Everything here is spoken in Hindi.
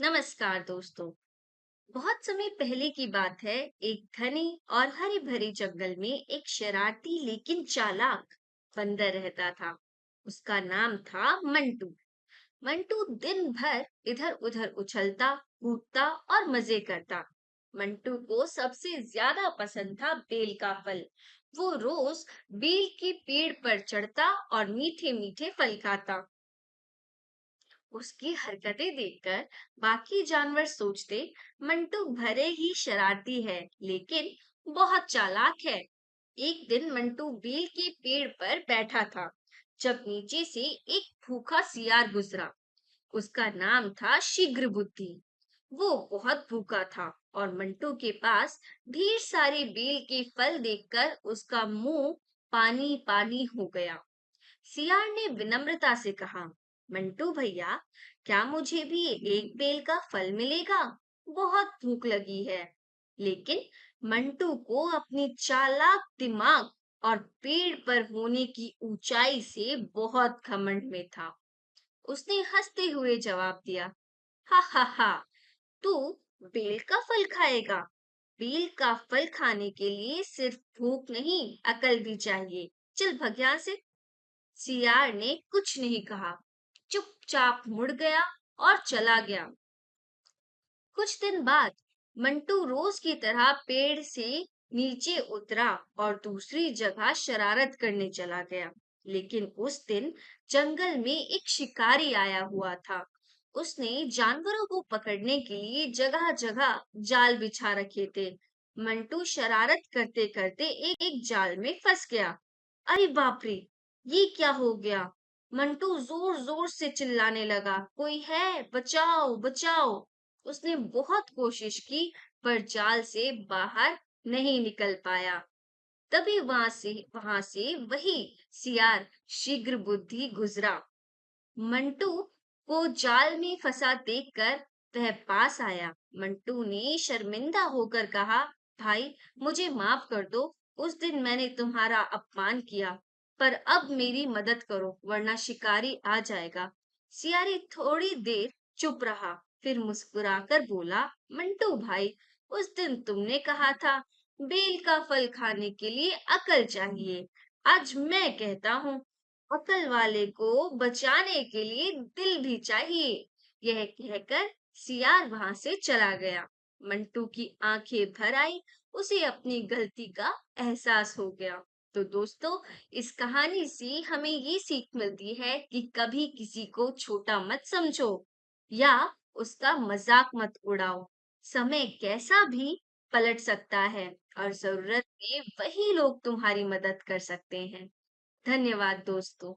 नमस्कार दोस्तों। बहुत समय पहले की बात है। एक घने और हरे भरे जंगल में एक शरारती लेकिन चालाक बंदर रहता था। उसका नाम था मंटू। मंटू दिन भर इधर उधर उछलता कूदता और मजे करता। मंटू को सबसे ज्यादा पसंद था बेल का फल। वो रोज बेल के पेड़ पर चढ़ता और मीठे मीठे फल खाता। उसकी हरकतें देखकर बाकी जानवर सोचते, मंटू भले ही शरारती है लेकिन बहुत चालाक है। एक दिन मंटू बेल के पेड़ पर बैठा था जब नीचे से एक भूखा सियार गुजरा। उसका नाम था शीघ्र बुद्धि। वो बहुत भूखा था और मंटू के पास ढेर सारे बेल के फल देखकर उसका मुंह पानी पानी हो गया। सियार ने विनम्रता से कहा, मंटू भैया, क्या मुझे भी एक बेल का फल मिलेगा? बहुत भूख लगी है। लेकिन मंटू को अपनी चालाक दिमाग और पेड़ पर होने की ऊंचाई से बहुत घमंड में था। उसने हंसते हुए जवाब दिया, हा हा हा, तू बेल का फल खाएगा? बेल का फल खाने के लिए सिर्फ भूख नहीं, अकल भी चाहिए। चल भग यहाँ से। सियार ने कुछ नहीं कहा, चुपचाप मुड़ गया और चला गया। कुछ दिन बाद मंटू रोज की तरह पेड़ से नीचे उतरा और दूसरी जगह शरारत करने चला गया। लेकिन उस दिन जंगल में एक शिकारी आया हुआ था। उसने जानवरों को पकड़ने के लिए जगह जगह जाल बिछा रखे थे। मंटू शरारत करते करते एक जाल में फंस गया। अरे बाप रे, ये क्या हो गया? मंटू जोर जोर से चिल्लाने लगा, कोई है, बचाओ बचाओ। उसने बहुत कोशिश की पर जाल से बाहर नहीं निकल पाया। तभी वहां से वही सियार शीघ्र बुद्धि गुजरा। मंटू को जाल में फंसा देखकर वह पास आया। मंटू ने शर्मिंदा होकर कहा, भाई, मुझे माफ कर दो। उस दिन मैंने तुम्हारा अपमान किया, पर अब मेरी मदद करो वरना शिकारी आ जाएगा। सियारी थोड़ी देर चुप रहा, फिर मुस्कुराकर बोला, मंटू भाई, उस दिन तुमने कहा था बेल का फल खाने के लिए अकल चाहिए। आज मैं कहता हूँ, अकल वाले को बचाने के लिए दिल भी चाहिए। यह कहकर सियार वहां से चला गया। मंटू की आंखें भर आई। उसे अपनी गलती का एहसास हो गया। तो दोस्तों, इस कहानी से हमें ये सीख मिलती है कि कभी किसी को छोटा मत समझो या उसका मजाक मत उड़ाओ। समय कैसा भी पलट सकता है और जरूरत में वही लोग तुम्हारी मदद कर सकते हैं। धन्यवाद दोस्तों।